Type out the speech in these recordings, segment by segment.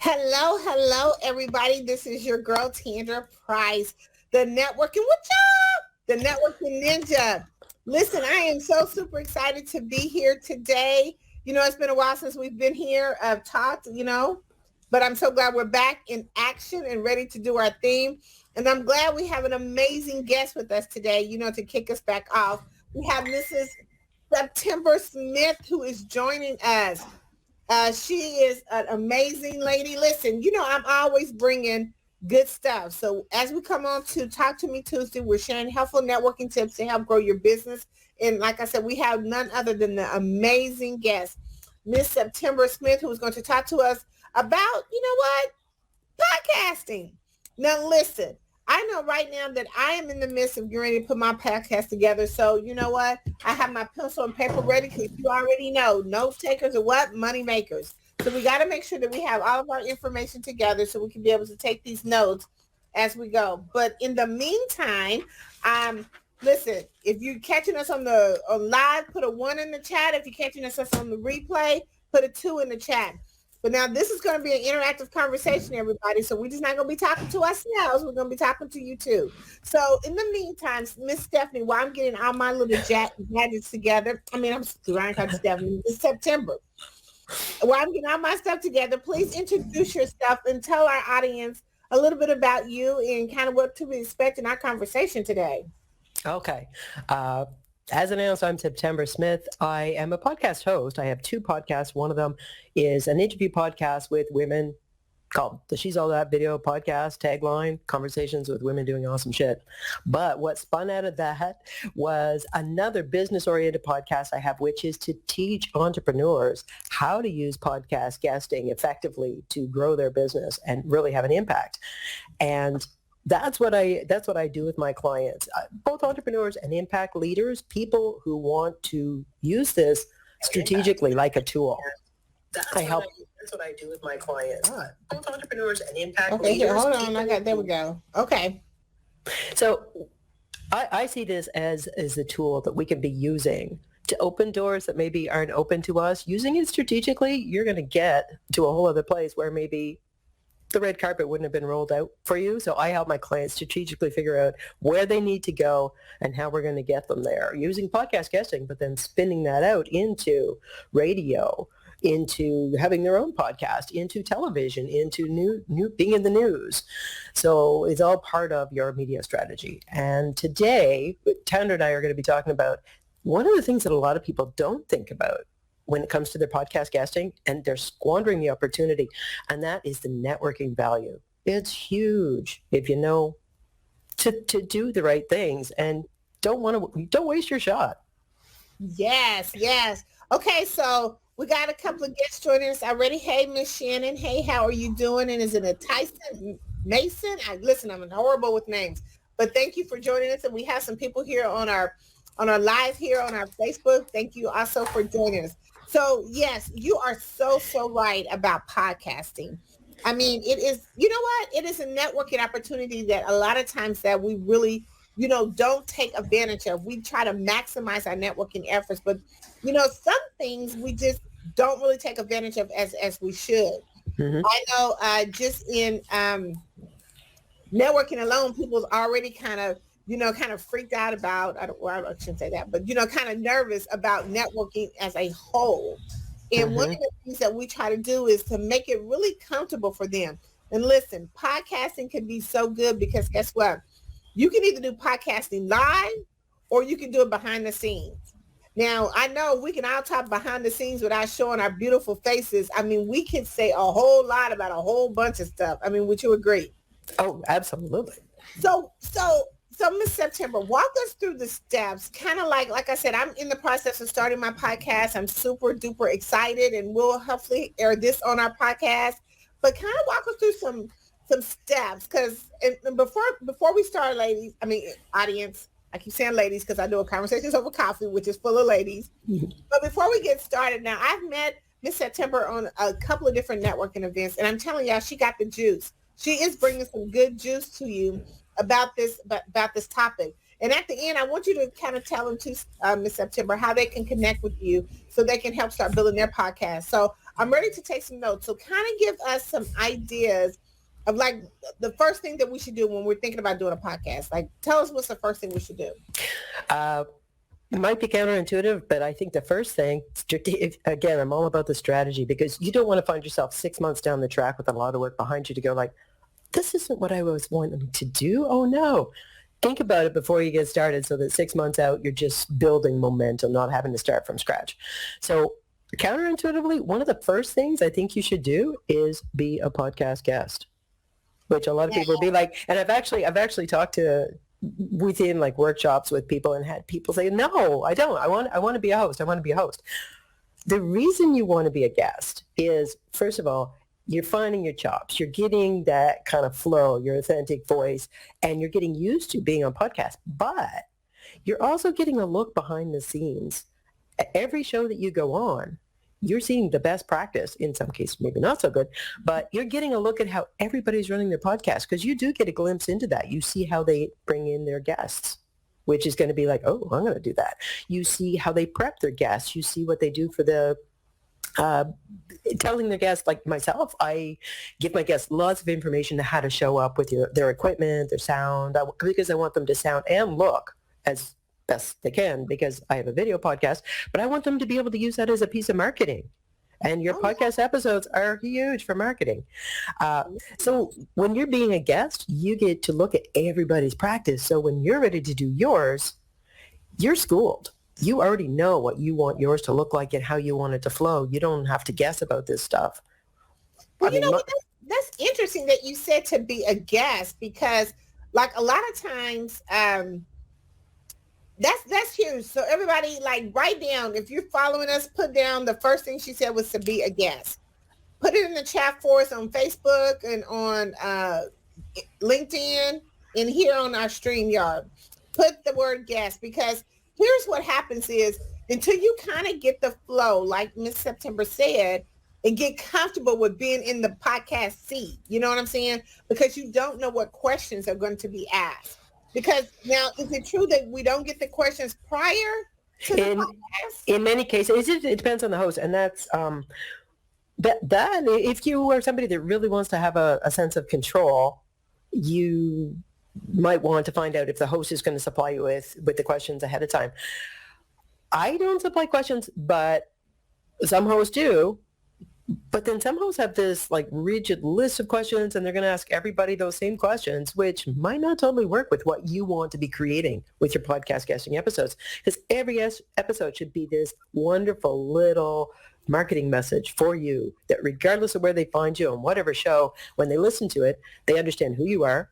Hello, hello, everybody. This is your girl, Tandra Price, the networking with y'all, the networking ninja. Listen, I am so super excited to be here today. It's been a while since we've been here, talked, but I'm so glad we're back in action and ready to do our theme. And I'm glad we have an amazing guest with us today, to kick us back off. We have Mrs. September Smith, who is joining us. She is an amazing lady. Listen, I'm always bringing good stuff. So as we come on to Talk to Me Tuesday, we're sharing helpful networking tips to help grow your business. And like I said, we have none other than the amazing guest, Miss September Smith, who is going to talk to us about, podcasting. Now, listen, I know right now that I am in the midst of getting ready to put my podcast together. So you know what? I have my pencil and paper ready because you already know note takers are what? Money makers. So we got to make sure that we have all of our information together so we can be able to take these notes as we go. But in the meantime, listen, if you're catching us on live, put a 1 in the chat. If you're catching us on the replay, put a 2 in the chat. But now this is going to be an interactive conversation, everybody. So we're just not going to be talking to ourselves. We're going to be talking to you too. So in the meantime, Miss Stephanie, while I'm getting all my little gadgets together, I'm trying to Stephanie, it's September. While I'm getting all my stuff together, please introduce yourself and tell our audience a little bit about you and kind of what to expect in our conversation today. Okay. As announced, I'm September Smith. I am a podcast host. I have 2 podcasts. One of them is an interview podcast with women called the She's All That Video Podcast, tagline, conversations with women doing awesome shit. But what spun out of that was another business-oriented podcast I have, which is to teach entrepreneurs how to use podcast guesting effectively to grow their business and really have an impact. And that's what I do with my clients, both entrepreneurs and impact leaders, people who want to use this strategically like a tool. That's what I do with my clients, both entrepreneurs and impact leaders. Okay, here, hold on. There we go. Okay. So I see this as a tool that we can be using to open doors that maybe aren't open to us. Using it strategically, you're going to get to a whole other place where maybe the red carpet wouldn't have been rolled out for you. So I help my clients strategically figure out where they need to go and how we're going to get them there using podcast guesting, but then spinning that out into radio, into having their own podcast, into television, into new being in the news. So it's all part of your media strategy. And today, Tandra and I are going to be talking about one of the things that a lot of people don't think about when it comes to their podcast guesting, and they're squandering the opportunity, and that is the networking value. It's huge if you know to do the right things and don't waste your shot. Yes. Okay, so we got a couple of guests joining us already. Hey, Miss Shannon. Hey, how are you doing? And is it a Tyson Mason? Listen, I'm horrible with names, but thank you for joining us. And we have some people here on our live here on our Facebook. Thank you also for joining us. So yes, you are so right about podcasting. It is, it is a networking opportunity that a lot of times that we really, don't take advantage of. We try to maximize our networking efforts, but, some things we just don't really take advantage of as we should. Mm-hmm. I know just in networking alone, people's already kind of freaked out about, I shouldn't say that, but, kind of nervous about networking as a whole. And one of the things that we try to do is to make it really comfortable for them. And listen, podcasting can be so good because guess what? You can either do podcasting live or you can do it behind the scenes. Now, I know we can all talk behind the scenes without showing our beautiful faces. We can say a whole lot about a whole bunch of stuff. Would you agree? Oh, absolutely. So Miss September, walk us through the steps, kind of like I said, I'm in the process of starting my podcast. I'm super duper excited and we'll hopefully air this on our podcast, but kind of walk us through some steps. Cause before we start, ladies, audience, I keep saying ladies, cause I do a Conversations Over Coffee, which is full of ladies. But before we get started now, I've met Miss September on a couple of different networking events and I'm telling y'all, she got the juice. She is bringing some good juice to you about this topic. And at the end, I want you to kind of tell them to Miss September how they can connect with you so they can help start building their podcast. So I'm ready to take some notes. So kind of give us some ideas of like the first thing that we should do when we're thinking about doing a podcast. Like tell us what's the first thing we should do. Uh, it might be counterintuitive, but I think the first thing, again, I'm all about the strategy because you don't want to find yourself 6 months down the track with a lot of work behind you to go like, this isn't what I was wanting to do. Oh no. Think about it before you get started so that 6 months out, you're just building momentum, not having to start from scratch. So counterintuitively, one of the first things I think you should do is be a podcast guest, which a lot of people will be like, and I've actually talked to within like workshops with people and had people say, no, I don't. I want to be a host. I want to be a host. The reason you want to be a guest is, first of all, you're finding your chops. You're getting that kind of flow, your authentic voice, and you're getting used to being on podcasts. But you're also getting a look behind the scenes. Every show that you go on, you're seeing the best practice, in some cases maybe not so good, but you're getting a look at how everybody's running their podcast because you do get a glimpse into that. You see how they bring in their guests, which is going to be like, oh, I'm going to do that. You see how they prep their guests. You see what they do for the telling their guests, like myself, I give my guests lots of information on how to show up with their equipment, their sound, because I want them to sound and look as best they can because I have a video podcast, but I want them to be able to use that as a piece of marketing. And your podcast episodes are huge for marketing. So when you're being a guest, you get to look at everybody's practice. So when you're ready to do yours, you're schooled. You already know what you want yours to look like and how you want it to flow. You don't have to guess about this stuff. Well, that's interesting that you said to be a guest because like a lot of times, that's huge. So everybody like write down, if you're following us, put down the first thing she said was to be a guest. Put it in the chat for us on Facebook and on LinkedIn and here on our StreamYard. Put the word guest because here's what happens is until you kind of get the flow, like Miss September said, and get comfortable with being in the podcast seat. You know what I'm saying? Because you don't know what questions are going to be asked. Because now, is it true that we don't get the questions prior to the podcast? In many cases, it depends on the host. And that's that if you are somebody that really wants to have a sense of control, you might want to find out if the host is going to supply you with the questions ahead of time. I don't supply questions, but some hosts do. But then some hosts have this like rigid list of questions and they're going to ask everybody those same questions, which might not totally work with what you want to be creating with your podcast guesting episodes. Because every episode should be this wonderful little marketing message for you that regardless of where they find you on whatever show, when they listen to it, they understand who you are,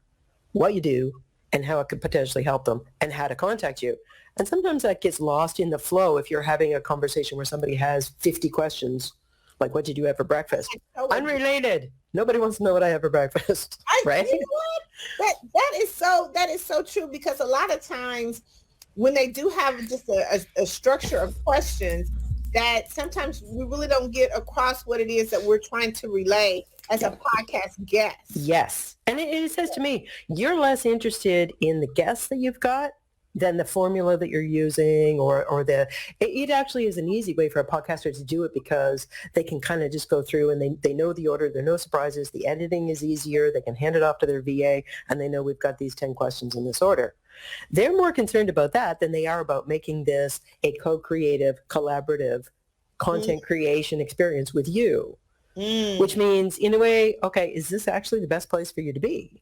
what you do, and how it could potentially help them and how to contact you. And sometimes that gets lost in the flow if you're having a conversation where somebody has 50 questions. Like, what did you have for breakfast? Unrelated. Nobody wants to know what I have for breakfast, right? You know what? That is so true because a lot of times when they do have just a structure of questions that sometimes we really don't get across what it is that we're trying to relay as a podcast guest. Yes. And it says to me, you're less interested in the guests that you've got than the formula that you're using or it actually is an easy way for a podcaster to do it because they can kind of just go through and they know the order. There are no surprises. The editing is easier. They can hand it off to their VA and they know we've got these 10 questions in this order. They're more concerned about that than they are about making this a co-creative, collaborative content creation experience with you, which means in a way, okay, is this actually the best place for you to be?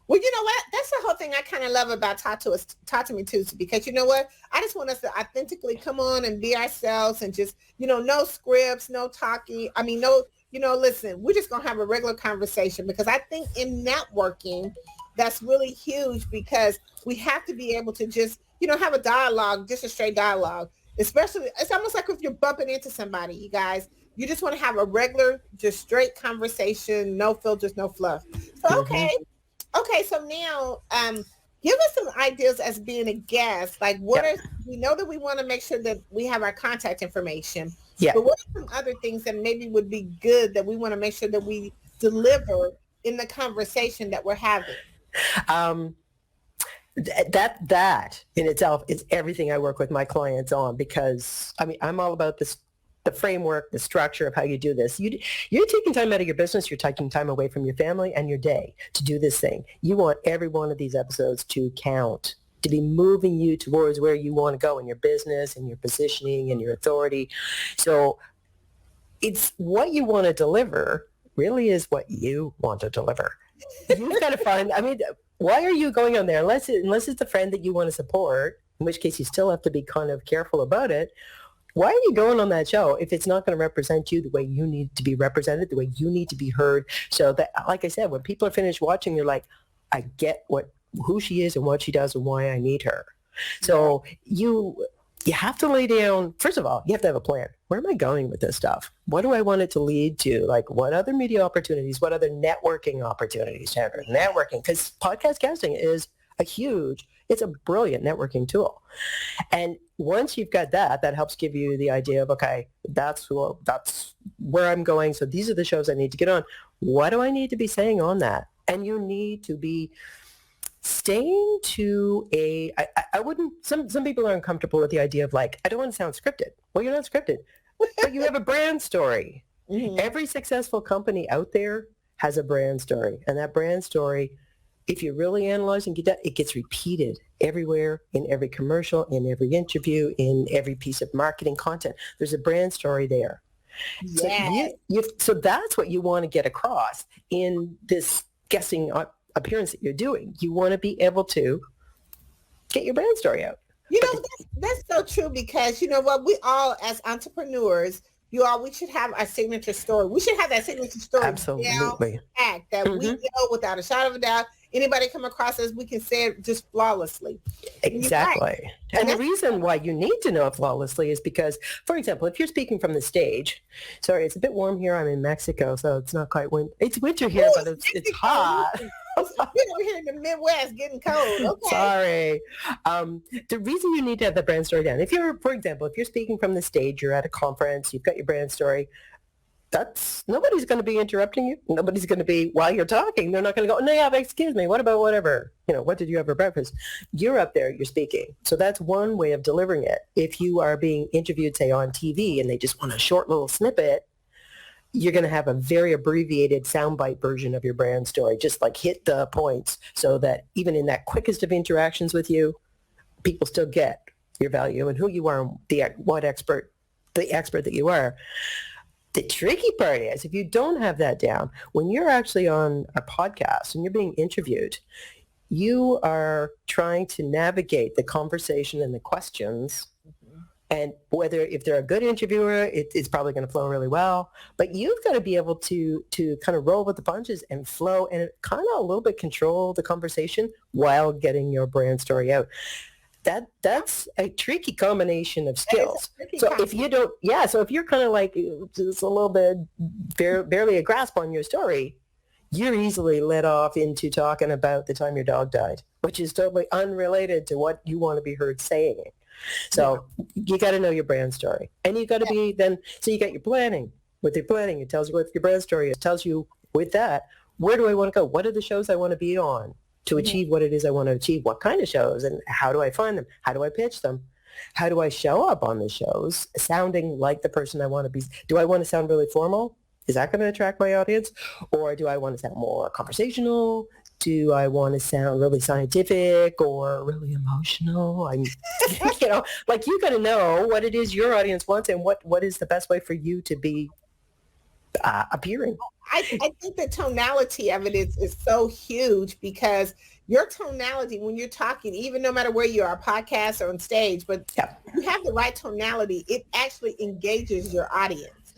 Well, you know what? That's the whole thing I kind of love about Talk to Me Tuesday, because you know what? I just want us to authentically come on and be ourselves and just, no scripts, no talking. I mean, listen, we're just going to have a regular conversation because I think in networking, that's really huge because we have to be able to just, have a dialogue, just a straight dialogue, especially it's almost like if you're bumping into somebody, you guys, you just want to have a regular, just straight conversation, no filters, no fluff. So, Okay, so now give us some ideas as being a guest. Like we know that we want to make sure that we have our contact information. Yeah. But what are some other things that maybe would be good that we want to make sure that we deliver in the conversation that we're having? That in itself is everything I work with my clients on because I'm all about this the framework, the structure of how you do this. You're taking time out of your business. You're taking time away from your family and your day to do this thing. You want every one of these episodes to count, to be moving you towards where you want to go in your business and your positioning and your authority. So it's what you want to deliver really is what you want to deliver. You've got to find, I mean, why are you going on there? Unless it's a friend that you want to support, in which case you still have to be kind of careful about it. Why are you going on that show if it's not going to represent you the way you need to be represented, the way you need to be heard? So that, like I said, when people are finished watching, you're like, I get who she is and what she does and why I need her. So you have to lay down, first of all, you have to have a plan. Where am I going with this stuff? What do I want it to lead to? Like, what other media opportunities? What other networking opportunities, Tandra? Networking, because podcast casting is it's a brilliant networking tool. And once you've got that helps give you the idea of, okay, that's where I'm going. So these are the shows I need to get on. What do I need to be saying on that? And you need to be staying to I wouldn't, some people are uncomfortable with the idea of like, I don't want to sound scripted. Well, you're not scripted, but you have a brand story. Mm-hmm. Every successful company out there has a brand story. And that brand story, if you really analyze and get that, it gets repeated everywhere, in every commercial, in every interview, in every piece of marketing content. There's a brand story there. Yeah. So that's what you want to get across in this guessing appearance that you're doing. You want to be able to get your brand story out. You know, that's so true, because you know what, we all as entrepreneurs, we should have our signature story. We should have that signature story. Absolutely. That we know without a shadow of a doubt. Anybody come across us, we can say it just flawlessly. Exactly. Right. And the reason why you need to know it flawlessly is because, for example, if you're speaking from the stage, sorry, it's a bit warm here. I'm in Mexico, so it's not quite winter. It's winter here, but it's hot. We're over here in the Midwest getting cold. Okay. Sorry. The reason you need to have the brand story down, for example, if you're speaking from the stage, you're at a conference, you've got your brand story, nobody's going to be interrupting you. Nobody's going to be, while you're talking, they're not going to go, no, yeah, excuse me, what about whatever? What did you have for breakfast? You're up there, you're speaking. So that's one way of delivering it. If you are being interviewed, say, on TV, and they just want a short little snippet, you're going to have a very abbreviated soundbite version of your brand story, just like hit the points so that even in that quickest of interactions with you, people still get your value and who you are, the expert that you are. The tricky part is if you don't have that down, when you're actually on a podcast and you're being interviewed, you are trying to navigate the conversation and the questions. And if they're a good interviewer, it's probably going to flow really well. But you've got to be able to kind of roll with the punches and flow and kind of a little bit control the conversation while getting your brand story out. That's a tricky combination of skills. If you're kind of like just a little bit barely a grasp on your story, you're easily led off into talking about the time your dog died, which is totally unrelated to what you want to be heard saying. So you got to know your brand story, and you got to be then. So you got your planning. With your planning, it tells you what your brand story is. It tells you with that, where do I want to go? What are the shows I want to be on to achieve what it is I want to achieve? What kind of shows, and how do I find them? How do I pitch them? How do I show up on the shows sounding like the person I want to be? Do I want to sound really formal? Is that going to attract my audience? Or do I want to sound more conversational? Do I want to sound really scientific or really emotional? Like you got to know what it is your audience wants and what is the best way for you to be appearing. I think the tonality of it is so huge, because your tonality when you're talking, even no matter where you are, podcast or on stage, but you have the right tonality, it actually engages your audience.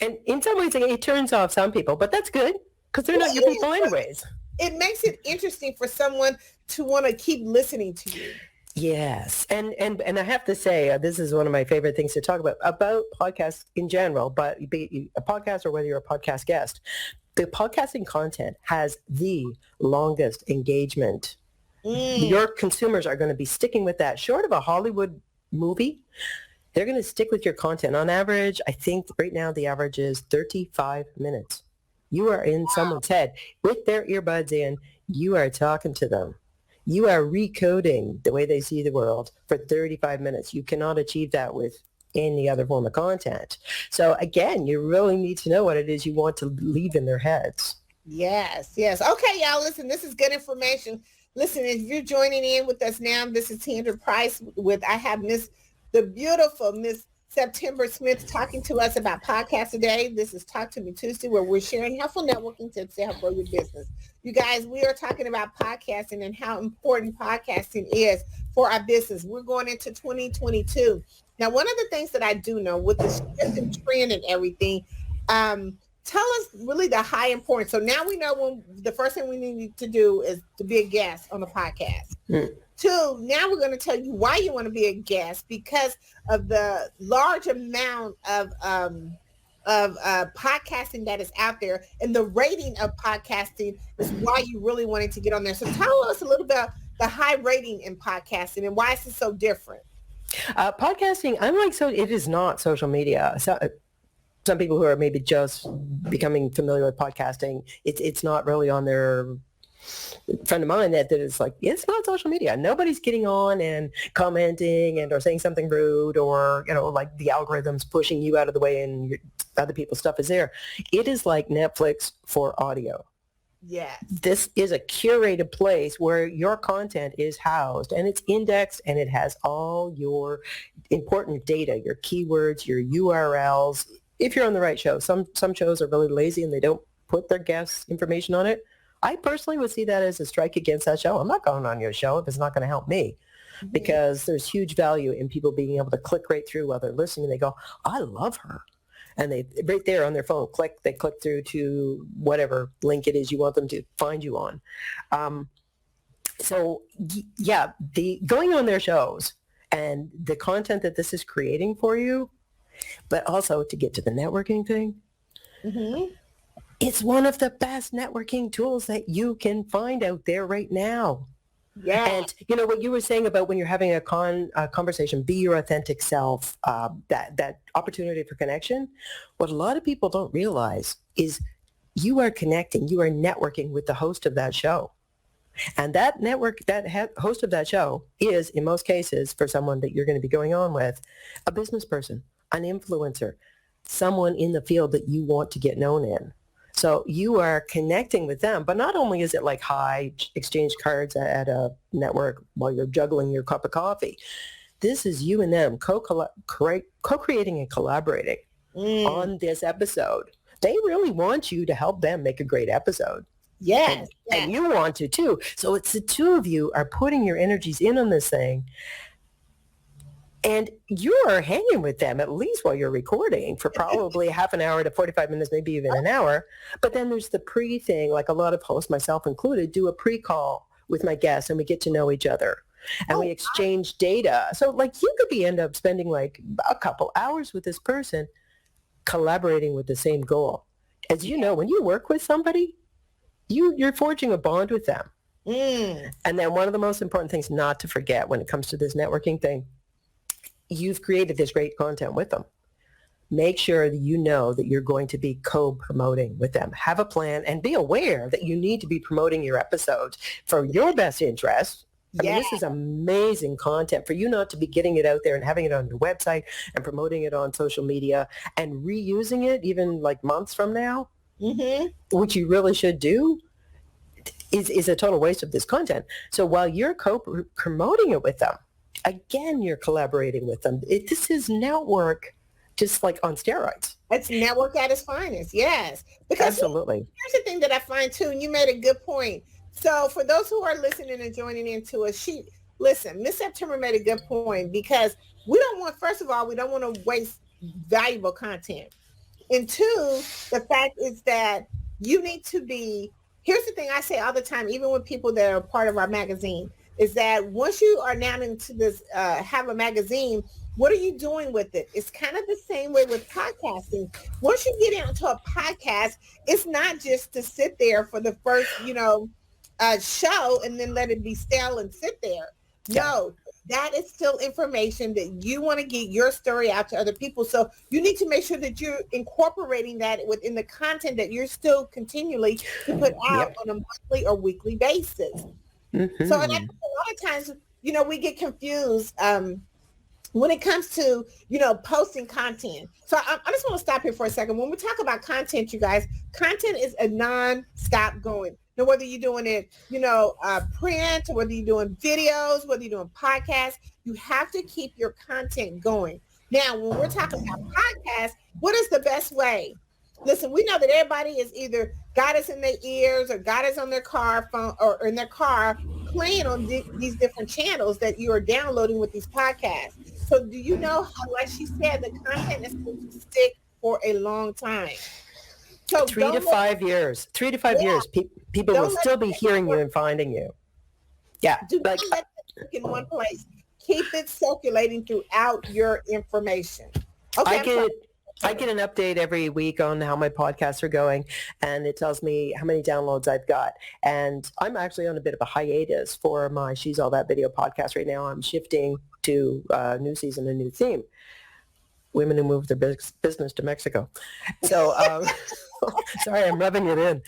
And in some ways it turns off some people, but that's good because they're not your people anyways. It makes it interesting for someone to want to keep listening to you. Yes. And I have to say, this is one of my favorite things to talk about podcasts in general, but be a podcast or whether you're a podcast guest, the podcasting content has the longest engagement. Your consumers are going to be sticking with that. Short of a Hollywood movie, they're going to stick with your content. On average, I think right now the average is 35 minutes. You are in someone's head with their earbuds in. You are talking to them. You are recoding the way they see the world for 35 minutes. You cannot achieve that with any other form of content. So again, you really need to know what it is you want to leave in their heads. Yes, yes. Okay, y'all, listen, this is good information. Listen, if you're joining in with us now, this is Tandra Price I have the beautiful Miss September Smith talking to us about podcast today. This is Talk to Me Tuesday, where we're sharing helpful networking tips to help grow your business. You guys, we are talking about podcasting and how important podcasting is for our business. We're going into 2022. Now, one of the things that I do know with the shift and trend and everything, tell us really the high importance. So now we know when the first thing we need to do is to be a guest on the podcast. Two, now we're going to tell you why you want to be a guest, because of the large amount of podcasting that is out there, and the rating of podcasting is why you really wanted to get on there. So tell us a little bit about the high rating in podcasting and why is it so different? Podcasting, it is not social media. So, some people who are maybe just becoming familiar with podcasting, it's not really on their friend of mine that is like, it's not social media. Nobody's getting on and commenting or saying something rude, or, like the algorithm's pushing you out of the way and other people's stuff is there. It is like Netflix for audio. Yeah. This is a curated place where your content is housed, and it's indexed, and it has all your important data, your keywords, your URLs. If you're on the right show, some shows are really lazy and they don't put their guests' information on it. I personally would see that as a strike against that show. I'm not going on your show if it's not going to help me, because there's huge value in people being able to click right through while they're listening. And they go, I love her. And they right there on their phone, they click through to whatever link it is you want them to find you on. Going on their shows and the content that this is creating for you, but also to get to the networking thing. It's one of the best networking tools that you can find out there right now. Yeah. And what you were saying about when you're having a conversation, be your authentic self, that opportunity for connection. What a lot of people don't realize is you are connecting, you are networking with the host of that show. And that host of that show is, in most cases, for someone that you're going to be going on with, a business person, an influencer, someone in the field that you want to get known in. So you are connecting with them, but not only is it like, hi, exchange cards at a network while you're juggling your cup of coffee. This is you and them co-creating and collaborating on this episode. They really want you to help them make a great episode. Yes. And you want to too. So it's the two of you are putting your energies in on this thing. And you are hanging with them at least while you're recording for probably half an hour to 45 minutes, maybe even an hour. But then there's the pre-thing, like a lot of hosts, myself included, do a pre-call with my guests and we get to know each other and we exchange data. So like you could end up spending like a couple hours with this person collaborating with the same goal. As you know, when you work with somebody, you're forging a bond with them. And then one of the most important things not to forget when it comes to this networking thing, you've created this great content with them. Make sure that you know that you're going to be co-promoting with them. Have a plan and be aware that you need to be promoting your episodes for your best interest. I mean, this is amazing content for you not to be getting it out there and having it on your website and promoting it on social media and reusing it even like months from now, which you really should do, is a total waste of this content. So while you're co-promoting it with them, again, you're collaborating with them. This is network just like on steroids. It's network at its finest. Yes. Because absolutely. Here's the thing that I find too, and you made a good point. So for those who are listening and joining into us, listen, Miss September made a good point, because first of all, we don't want to waste valuable content. And two, the fact is that you need to here's the thing I say all the time, even with people that are part of our magazine, is that once you are now into this, have a magazine, what are you doing with it? It's kind of the same way with podcasting. Once you get into a podcast, it's not just to sit there for the first, show and then let it be stale and sit there. Yeah. No, that is still information that you want to get your story out to other people. So you need to make sure that you're incorporating that within the content that you're still continually to put out on a monthly or weekly basis. So and I think a lot of times, we get confused when it comes to, posting content. So I just want to stop here for a second. When we talk about content, you guys, content is a non-stop going. Now, whether you're doing it, print, or whether you're doing videos, whether you're doing podcasts, you have to keep your content going. Now, when we're talking about podcasts, what is the best way? Listen, we know that everybody is either got us in their ears or got us on their car phone or in their car playing on these different channels that you are downloading with these podcasts. So do you know how, like she said, the content is supposed to stick for a long time? So 3 to 5 years, 3 to 5 years, people will still be hearing you and finding you. Yeah. Do not let it stick in one place. Keep it circulating throughout your information. Okay. I get an update every week on how my podcasts are going, and it tells me how many downloads I've got. And I'm actually on a bit of a hiatus for my She's All That video podcast right now. I'm shifting to a new season, a new theme. Women who move their business to Mexico. So, sorry, I'm rubbing it in.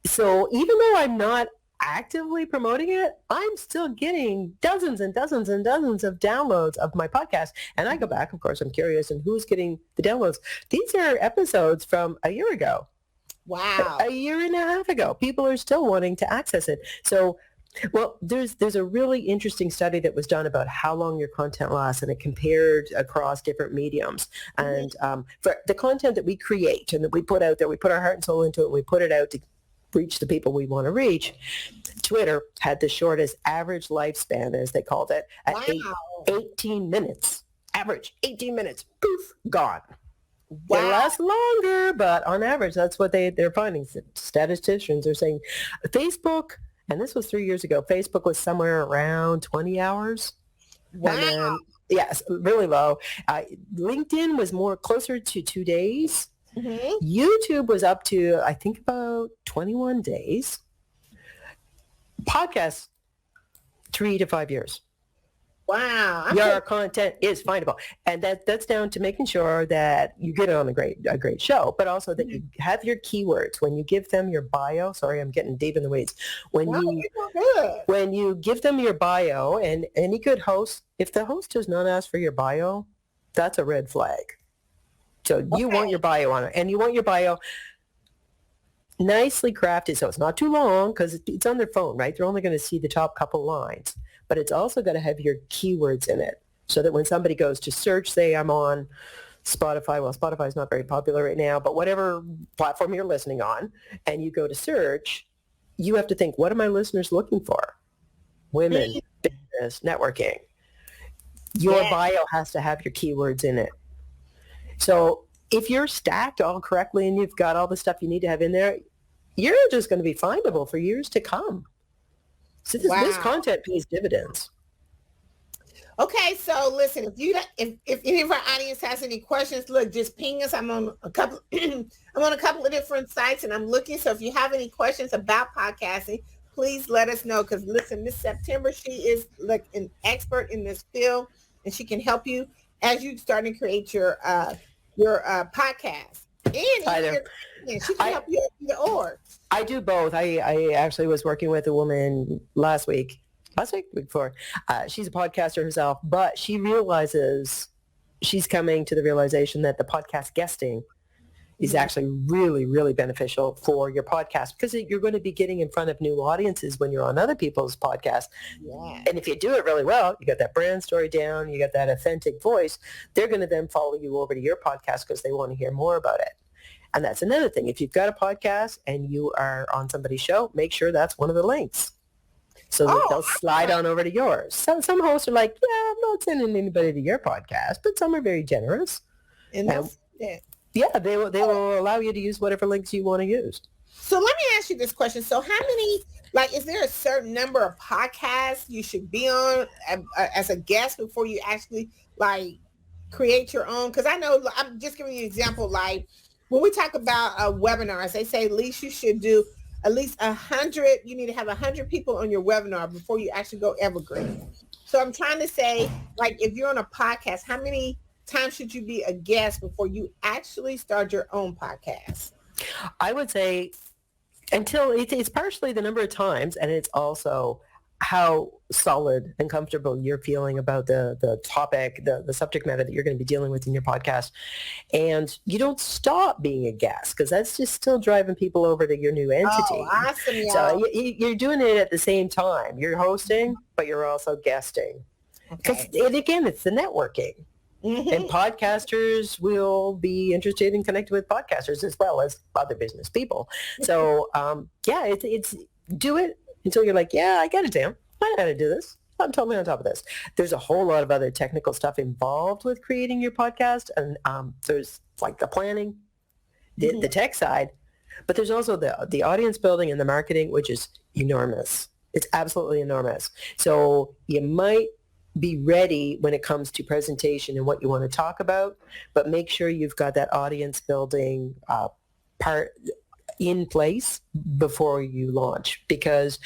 So even though I'm not actively promoting it, I'm still getting dozens and dozens and dozens of downloads of my podcast. And I go back, of course, I'm curious, and who's getting the downloads? These are episodes from a year ago. Wow. A year and a half ago. People are still wanting to access it. So, well, there's a really interesting study that was done about how long your content lasts, and it compared across different mediums. And for the content that we create and that we put out there, we put our heart and soul into it, we put it out to reach the people we want to reach. Twitter had the shortest average lifespan, as they called it, at 18 minutes. Average, 18 minutes. Poof, gone. Wow. They last longer, but on average, that's what they're finding. Statisticians are saying Facebook, and this was 3 years ago, Facebook was somewhere around 20 hours. Wow. And then, yes, really low. LinkedIn was more closer to 2 days. Mm-hmm. YouTube was up to, I think, about 21 days. Podcasts, 3 to 5 years. Wow. Your content is findable. And that's down to making sure that you get it on a great show, but also that you have your keywords. When you give them your bio, sorry, I'm getting deep in the weeds. When you give them your bio, and any good host, if the host does not ask for your bio, that's a red flag. So you want your bio on it, and you want your bio nicely crafted so it's not too long, because it's on their phone, right? They're only going to see the top couple lines, but it's also going to have your keywords in it so that when somebody goes to search, say I'm on Spotify. Well, Spotify is not very popular right now, but whatever platform you're listening on, and you go to search, you have to think, what are my listeners looking for? Women, business, networking. Your bio has to have your keywords in it. So if you're stacked all correctly and you've got all the stuff you need to have in there, you're just going to be findable for years to come. So this content pays dividends. Okay, so listen, if any of our audience has any questions, look, just ping us. I'm on a couple of different sites, and I'm looking. So if you have any questions about podcasting, please let us know. Because listen, Miss September, she is like an expert in this field, and she can help you as you start to create your podcast. And she can help you either or. I do both. I actually was working with a woman week before. She's a podcaster herself, but she realizes she's coming to the realization that the podcast guesting is actually really, really beneficial for your podcast, because you're going to be getting in front of new audiences when you're on other people's podcasts. Yeah. And if you do it really well, you got that brand story down, you got that authentic voice, they're going to then follow you over to your podcast because they want to hear more about it. And that's another thing. If you've got a podcast and you are on somebody's show, make sure that's one of the links, so that they'll slide on over to yours. Some hosts are like, yeah, I'm not sending anybody to your podcast, but some are very generous. And that's it. Yeah, they will allow you to use whatever links you want to use. So let me ask you this question. So how many, is there a certain number of podcasts you should be on as a guest before you actually create your own? Because I know, I'm just giving you an example, when we talk about webinars, they say at least you should do at least 100, you need to have 100 people on your webinar before you actually go evergreen. So I'm trying to say, if you're on a podcast, how many times should you be a guest before you actually start your own podcast? I would say until it's partially the number of times, and it's also how solid and comfortable you're feeling about the topic, the subject matter that you're going to be dealing with in your podcast. And you don't stop being a guest, because that's just still driving people over to your new Oh, entity. awesome, So y'all. you're doing it at the same time. You're hosting, but you're also guesting. Because, Okay. and again, it's the networking. And Hmm. podcasters will be interested in connecting with podcasters as well as other business people. So, yeah, it's do it until you're like, yeah, I got it down. I know how to do this. I'm totally on top of this. There's a whole lot of other technical stuff involved with creating your podcast. And there's like the planning, the tech side, but there's also the audience building and the marketing, which is enormous. It's absolutely enormous. So you might be ready when it comes to presentation and what you want to talk about, but make sure you've got that audience building part in place before you launch, because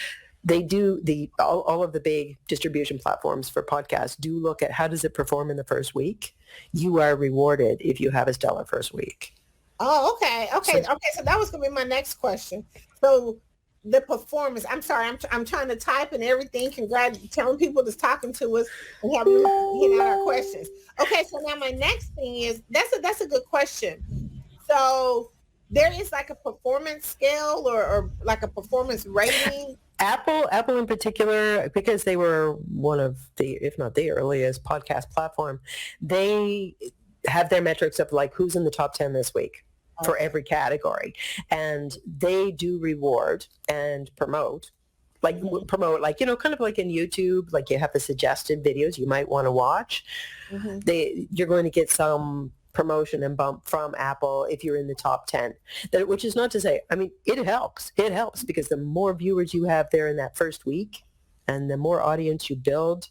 they do all of the big distribution platforms for podcasts do look at how does it perform in the first week. You are rewarded if you have a stellar first week. Oh, okay. So So that was going to be my next question. So the performance, I'm sorry, I'm trying to type and everything. Congrats, telling people that's talking to us and having hit out our questions. Okay. So now my next thing is, that's a good question. So there is like a performance scale or like a performance rating. Apple in particular, because they were one of the, if not the earliest podcast platform, they have their metrics of like who's in the top 10 this week for Okay. every category. And they do reward and promote, like Mhm. kind of like in YouTube, like you have the suggested videos you might want to watch. Mhm. You're going to get some promotion and bump from Apple if you're in the top 10. Which is not to say, I mean, it helps. It helps because the more viewers you have there in that first week and the more audience you build,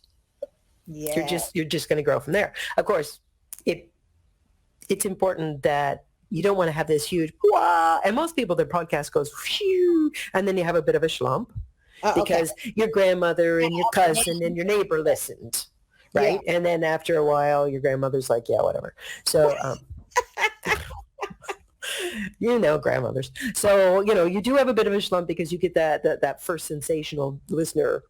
Yeah. you're just going to grow from there. Of course, it's important that you don't want to have this huge, wah, and most people, their podcast goes, phew, and then you have a bit of a schlump Okay. because your grandmother and your cousin and your neighbor listened, Yeah. right? And then after a while, your grandmother's like, yeah, whatever. So, grandmothers. So, you do have a bit of a slump because you get that first sensational listener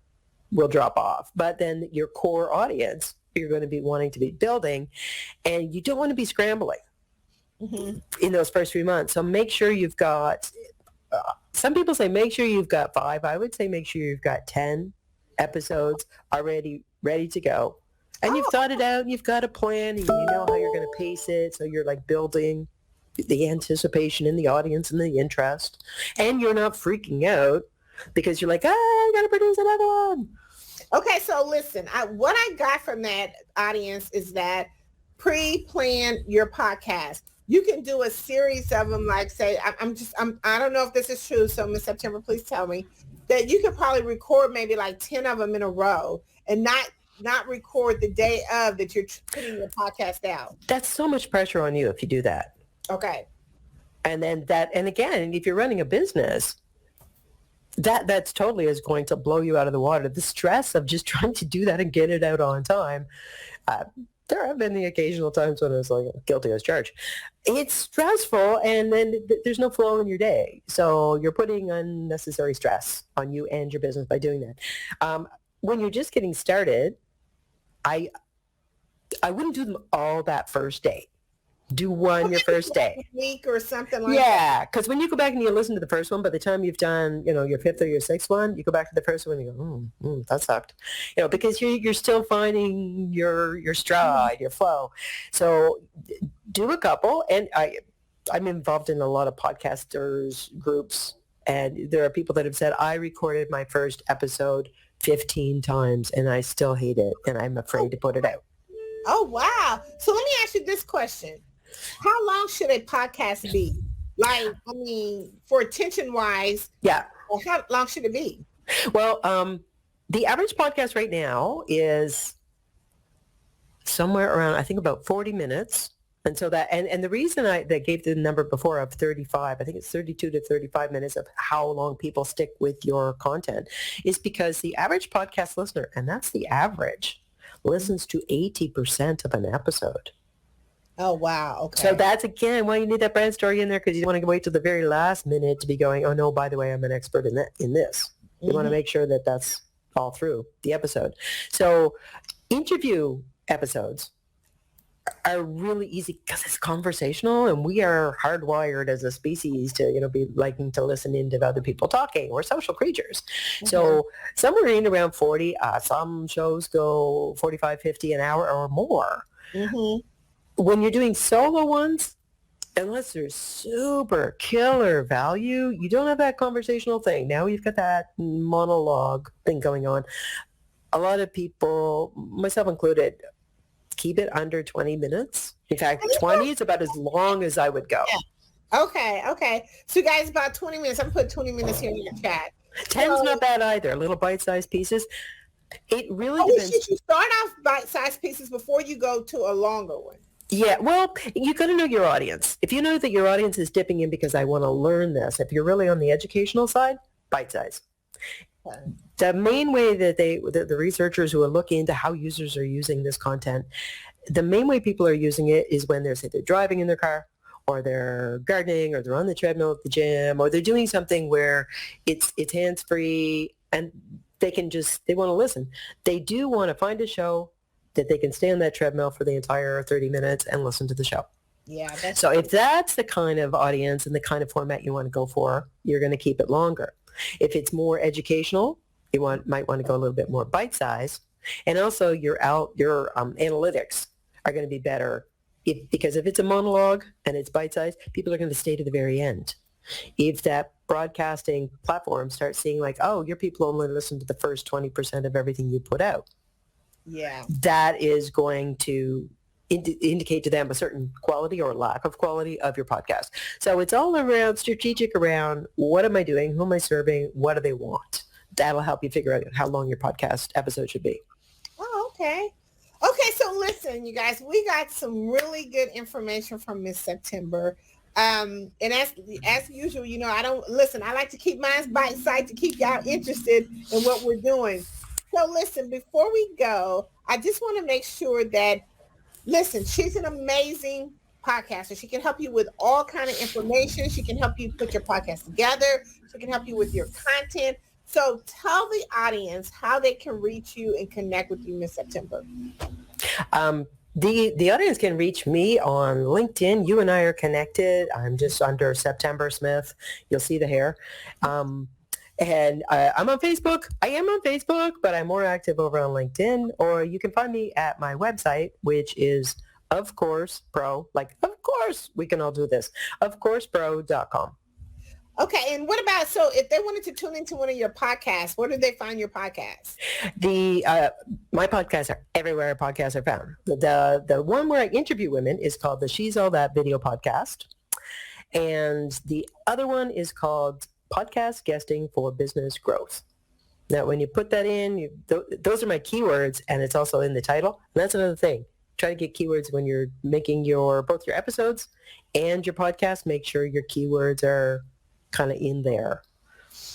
will drop off. But then your core audience, you're going to be wanting to be building, and you don't want to be scrambling Mhm. in those first 3 months. So make sure you've got, some people say make sure you've got 5. I would say make sure you've got 10 episodes already ready to go. And you've Oh, thought it out, and you've got a plan, and you know how you're going to pace it. So you're like building the anticipation in the audience and the interest. And you're not freaking out because you're like, I got to produce another one. okay. So listen, what I got from that audience is that pre-plan your podcast. You can do a series of them. Like say, I don't know if this is true. So Miss September, please tell me that you could probably record maybe like 10 of them in a row and not record the day of that you're putting your podcast out. That's so much pressure on you if you do that. Okay. And then and again, if you're running a business, that's totally is going to blow you out of the water. The stress of just trying to do that and get it out on time. There have been the occasional times when I was like guilty as charged. It's stressful, and then there's no flow in your day. So you're putting unnecessary stress on you and your business by doing that. When you're just getting started, I wouldn't do them all that first day. Do one your first day. Week or something like that. Yeah, because when you go back and you listen to the first one, by the time you've done, your fifth or your sixth one, you go back to the first one and you go, that sucked. Because you're still finding your stride, your flow. So do a couple. And I'm involved in a lot of podcasters groups, and there are people that have said, I recorded my first episode 15 times and I still hate it and I'm afraid to put it out. Oh, wow. So let me ask you this question. How long should a podcast be? Like, I mean, for attention wise, Yeah. how long should it be? Well, the average podcast right now is somewhere around, I think, about 40 minutes. And so and the reason that gave the number before of 35, I think it's 32 to 35 minutes of how long people stick with your content, is because the average podcast listener, and that's the average, listens to 80% of an episode. Oh, wow. Okay. So that's, again, why you need that brand story in there, because you don't want to wait till the very last minute to be going, oh, no, by the way, I'm an expert in this. You want to make sure that that's all through the episode. So interview episodes are really easy because it's conversational, and we are hardwired as a species to, be liking to listen into other people talking. We're social creatures. Mm-hmm. So somewhere in around 40, some shows go 45, 50 an hour or more. Mm-hmm. When you're doing solo ones, unless there's super killer value, you don't have that conversational thing. Now you've got that monologue thing going on. A lot of people, myself included, keep it under 20 minutes. In fact, 20 is about as long as I would go. Yeah. Okay. So guys, about 20 minutes. I'm putting 20 minutes here in your chat. 10's not bad either. Little bite-sized pieces. It really depends. Should you start off bite-sized pieces before you go to a longer one? Yeah, well, you got to know your audience. If you know that your audience is dipping in because I want to learn this, if you're really on the educational side, bite-size. The main way that the researchers who are looking into how users are using this content, the main way people are using it is when they're driving in their car, or they're gardening, or they're on the treadmill at the gym, or they're doing something where it's hands-free and they want to listen. They do want to find a show that they can stay on that treadmill for the entire 30 minutes and listen to the show. Yeah. So if that's the kind of audience and the kind of format you want to go for, you're going to keep it longer. If it's more educational, you might want to go a little bit more bite-sized. And also your analytics are going to be better because if it's a monologue and it's bite-sized, people are going to stay to the very end. If that broadcasting platform starts seeing like, oh, your people only listen to the first 20% of everything you put out, that is going to indicate to them a certain quality or lack of quality of your podcast. So it's all around strategic around what am I doing? Who am I serving? What do they want? That'll help you figure out how long your podcast episode should be. Oh, okay. Okay, so listen, you guys, we got some really good information from Miss September. And as usual, I like to keep mine bite-sized to keep y'all interested in what we're doing. So listen, before we go, I just want to make sure that, listen, she's an amazing podcaster. She can help you with all kind of information. She can help you put your podcast together. She can help you with your content. So tell the audience how they can reach you and connect with you, Miss September. The audience can reach me on LinkedIn. You and I are connected. I'm just under September Smith. You'll see the hair. And I'm on Facebook. I am on Facebook, but I'm more active over on LinkedIn. Or you can find me at my website, which is Of Course Pro. Like, of course, we can all do this. OfCoursePro.com. Okay, and what about, so if they wanted to tune into one of your podcasts, where do they find your podcast? My podcasts are everywhere podcasts are found. The one where I interview women is called the She's All That Video Podcast. And the other one is called Podcast Guesting for Business Growth. Now, when you put that in, those are my keywords, and it's also in the title. And that's another thing. Try to get keywords when you're making both your episodes and your podcast. Make sure your keywords are kind of in there.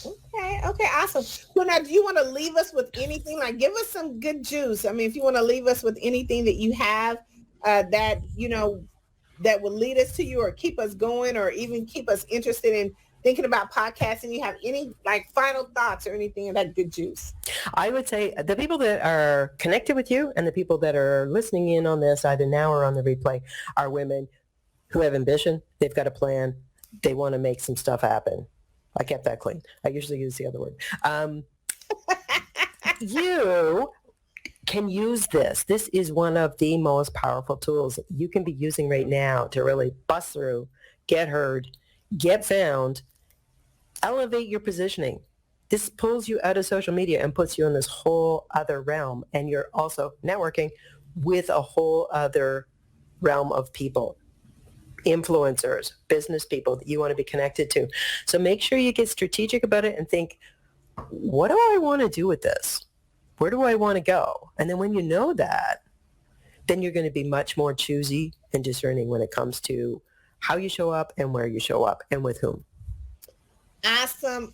Okay, awesome. So now, do you want to leave us with anything? Like, give us some good juice. I mean, if you want to leave us with anything that you have that will lead us to you or keep us going or even keep us interested in thinking about podcasting, you have any like final thoughts or anything of that good juice? I would say the people that are connected with you and the people that are listening in on this either now or on the replay are women who have ambition. They've got a plan. They want to make some stuff happen. I kept that clean. I usually use the other word. You can use this. This is one of the most powerful tools that you can be using right now to really bust through, get heard, get found, elevate your positioning. This pulls you out of social media and puts you in this whole other realm. And you're also networking with a whole other realm of people. Influencers, business people that you want to be connected to. So make sure you get strategic about it and think, what do I want to do with this? Where do I want to go? And then when you know that, then you're going to be much more choosy and discerning when it comes to how you show up and where you show up and with whom. Awesome,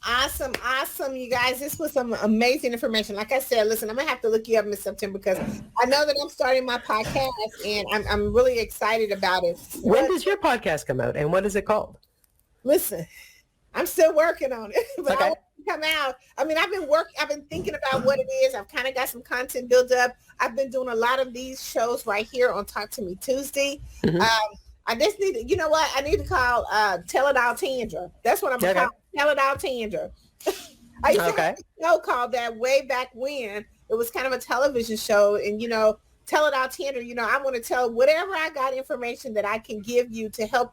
you guys. This was some amazing information. Like I said, listen, I'm going to have to look you up in September because I know that I'm starting my podcast and I'm really excited about it. When does your podcast come out and what is it called? Listen, I'm still working on it. But okay. I come out. I mean, I've been thinking about what it is. I've kind of got some content built up. I've been doing a lot of these shows right here on Talk to Me Tuesday. Mm-hmm. I just need to, you know what? I need to call Tell It All Tandra. That's what I'm going to call Tell It All Tandra. I used to have a show called that way back when. It was kind of a television show, and, you know, Tell It All Tandra, you know, I want to tell whatever I got information that I can give you to help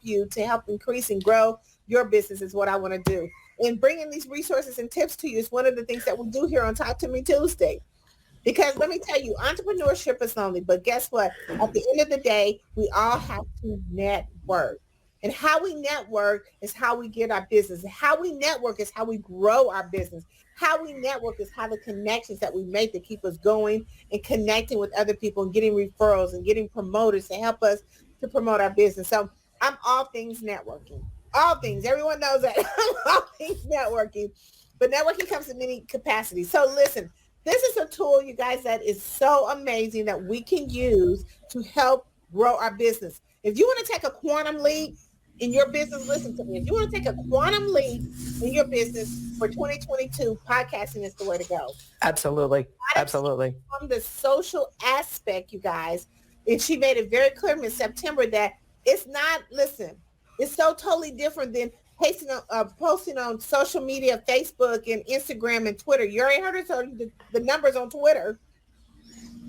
increase and grow your business is what I want to do. And bringing these resources and tips to you is one of the things that we do here on Talk to Me Tuesday. Because let me tell you, entrepreneurship is lonely, but guess what? At the end of the day, we all have to network. And how we network is how we get our business. How we network is how we grow our business. How we network is how the connections that we make to keep us going and connecting with other people and getting referrals and getting promoters to help us to promote our business. So I'm all things networking. All things. Everyone knows that. I'm all things networking. But networking comes in many capacities. So listen, this is a tool, you guys, that is so amazing that we can use to help grow our business. If you want to take a quantum leap in your business, listen to me. If you want to take a quantum leap in your business for 2022, podcasting is the way to go. Absolutely. Absolutely. From the social aspect, you guys, and she made it very clear in September that it's not, listen, it's so totally different than posting on social media, Facebook and Instagram and Twitter. You already heard her tell you the numbers on Twitter.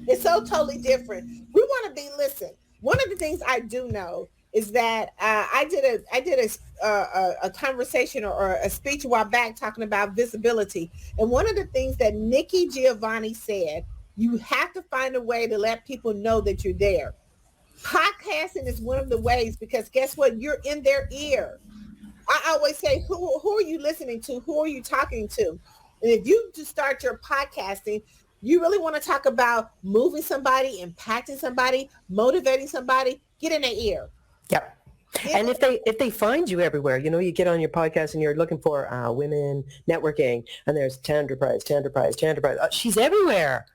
It's so totally different. We want to be, listen, one of the things I do know is that I did a conversation or a speech a while back talking about visibility. And one of the things that Nikki Giovanni said, you have to find a way to let people know that you're there. Podcasting is one of the ways, because guess what? You're in their ear. I always say, who are you listening to? Who are you talking to? And if you just start your podcasting, you really want to talk about moving somebody, impacting somebody, motivating somebody, get in their ear. Yep. And if they find you everywhere, you know, you get on your podcast and you're looking for women networking, and there's Tandra Price. She's everywhere.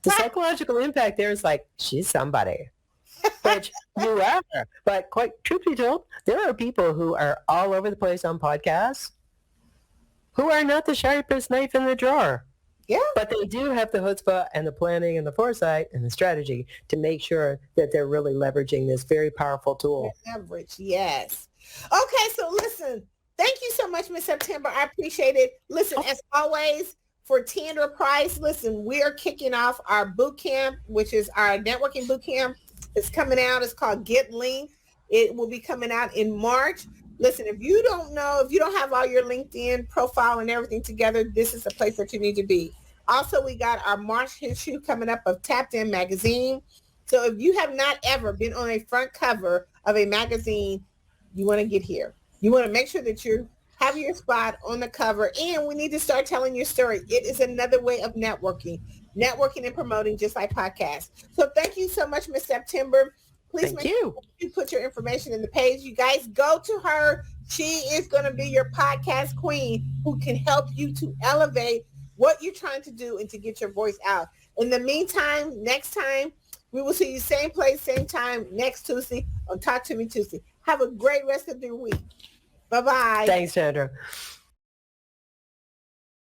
The psychological impact there is like, she's somebody. Which you are. But quite truth be told, there are people who are all over the place on podcasts who are not the sharpest knife in the drawer. Yeah. But they do have the chutzpah and the planning and the foresight and the strategy to make sure that they're really leveraging this very powerful tool. Leverage, yes. Okay, so listen, thank you so much, Miss September. I appreciate it. Listen, as always, for Tandra Price, listen, we're kicking off our boot camp, which is our networking boot camp. It's coming out. It's called Get Linked. It will be coming out in March. Listen, if you don't know, if you don't have all your LinkedIn profile and everything together, this is the place that you need to be. Also, we got our March issue coming up of Tapped In magazine. So if you have not ever been on a front cover of a magazine, you want to get here. You want to make sure that you have your spot on the cover, and we need to start telling your story. It is another way of networking and promoting, just like podcasts. So thank you so much, Miss September. Please make sure you put your information in the page. You guys go to her. She is going to be your podcast queen who can help you to elevate what you're trying to do and to get your voice out. In the meantime, next time, we will see you same place, same time next Tuesday on Talk to Me Tuesday. Have a great rest of your week. Bye-bye. Thanks, Tandra.